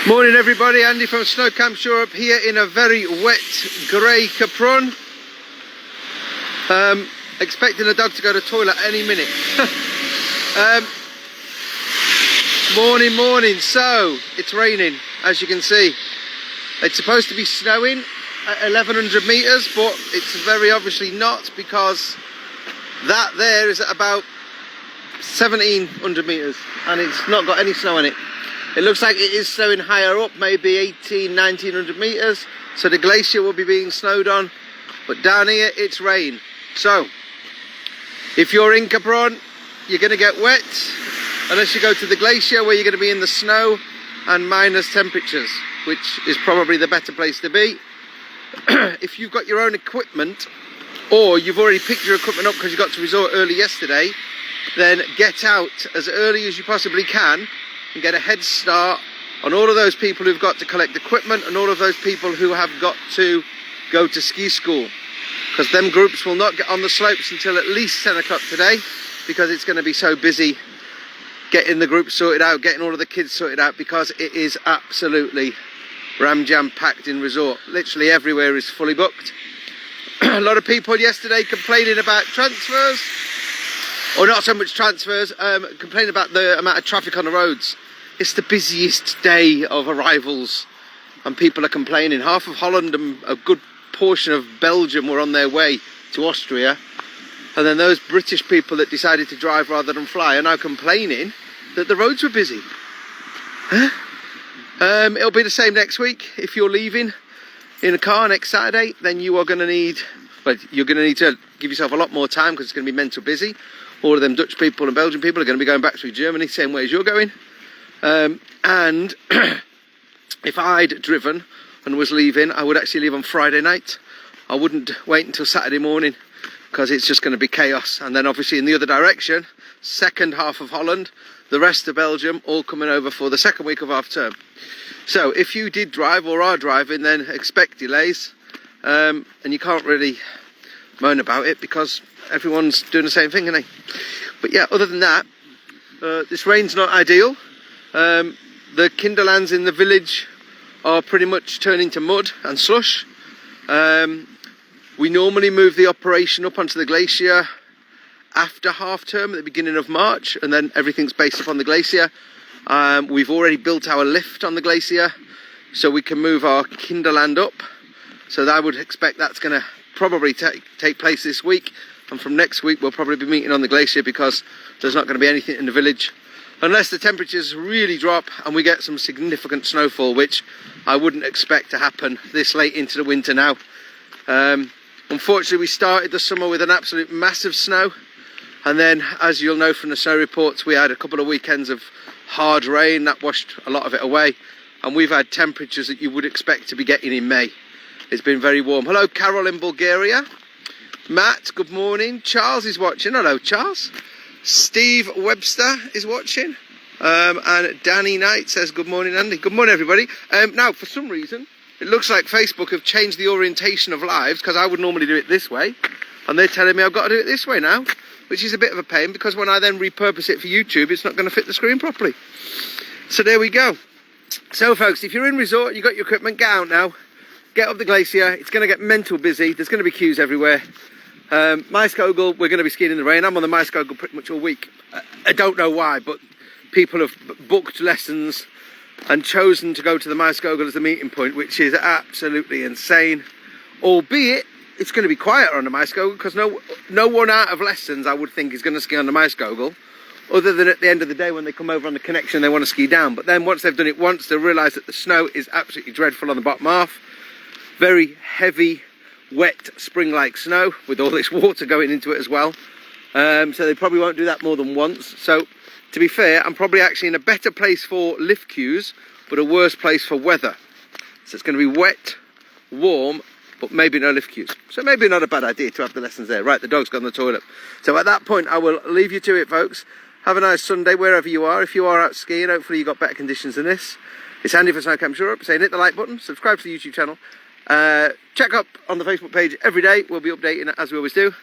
Morning everybody, Andy from Snow Camp Europe here in a very wet grey Kaprun. Expecting the dog to go to the toilet any minute. Morning, so it's raining as you can see. It's supposed to be snowing at 1100 metres, but it's very obviously not, because that there is at about 1700 metres and it's not got any snow in it. It looks like it is snowing higher up, maybe 1900 metres, so the glacier will be being snowed on, but down here it's rain. So if you're in Kaprun, you're going to get wet unless you go to the glacier, where you're going to be in the snow and minus temperatures, which is probably the better place to be. If you've got your own equipment, or you've already picked your equipment up because you got to resort early yesterday, then get out as early as you possibly can and get a head start on all of those people who've got to collect equipment and all of those people who have got to go to ski school, because them groups will not get on the slopes until at least 10 o'clock today, because it's going to be so busy getting the group sorted out, getting all of the kids sorted out, because it is absolutely ram jam packed in resort. Literally everywhere is fully booked. A lot of people yesterday complaining about transfers, or not so much transfers, complaining about the amount of traffic on the roads. It's the busiest day of arrivals and people are complaining. Half of Holland and a good portion of Belgium were on their way to Austria, and then those British people that decided to drive rather than fly are now complaining that the roads were busy. It'll be the same next week. If you're leaving in a car next Saturday, then you are going to need, well, you're going to need to give yourself a lot more time, because it's going to be mental busy. All of them Dutch people and Belgian people are going to be going back through Germany, same way as you're going. And if I'd driven and was leaving, I would actually leave on Friday night. I wouldn't wait until Saturday morning, because it's just going to be chaos. And then obviously in the other direction, second half of Holland, the rest of Belgium, all coming over for the second week of half term. So if you did drive or are driving, then expect delays, and you can't really moan about it because everyone's doing the same thing, isn't they? But yeah, other than that, this rain's not ideal. The kinderlands in the village are pretty much turning to mud and slush. We normally move the operation up onto the glacier after half term at the beginning of March, and then everything's based upon the glacier. We've already built our lift on the glacier, so we can move our kinderland up. So I would expect that's going to probably take place this week, and from next week we'll probably be meeting on the glacier, because there's not going to be anything in the village unless the temperatures really drop and we get some significant snowfall, which I wouldn't expect to happen this late into the winter now. Unfortunately, we started the summer with an absolute massive snow, and then, as you'll know from the snow reports, we had a couple of weekends of hard rain that washed a lot of it away, and we've had temperatures that you would expect to be getting in May. It's been very warm. Hello Carol in Bulgaria. Matt, good morning. Charles is watching. Hello Charles. Steve Webster is watching. And Danny Knight says good morning Andy. Good morning everybody. Now for some reason it looks like Facebook have changed the orientation of lives, because I would normally do it this way, and they're telling me I've got to do it this way now, which is a bit of a pain, because when I then repurpose it for YouTube, it's not going to fit the screen properly. So there we go. So folks, if you're in resort, you've got your equipment, get out now. Get up the glacier. It's going to get mental busy. There's going to be queues everywhere. Maeskogel, we're going to be skiing in the rain. I'm on the Maeskogel pretty much all week. I don't know why, but people have booked lessons and chosen to go to the Maeskogel as the meeting point, which is absolutely insane. Albeit, it's going to be quieter on the Maeskogel, because no one out of lessons, I would think, is going to ski on the Maeskogel, other than at the end of the day when they come over on the connection, they want to ski down. But then once they've done it once, they'll realise that the snow is absolutely dreadful on the bottom half. Very heavy, wet, spring-like snow with all this water going into it as well. So they probably won't do that more than once. So to be fair, I'm probably actually in a better place for lift queues, but a worse place for weather. So it's going to be wet, warm, but maybe no lift queues. So maybe not a bad idea to have the lessons there. Right, the dog's gone to the toilet. So at that point, I will leave you to it, folks. Have a nice Sunday wherever you are. If you are out skiing, hopefully you've got better conditions than this. It's Andy from Snow Camp Europe saying hit the like button, subscribe to the YouTube channel. Check up on the Facebook page every day. We'll be updating it as we always do.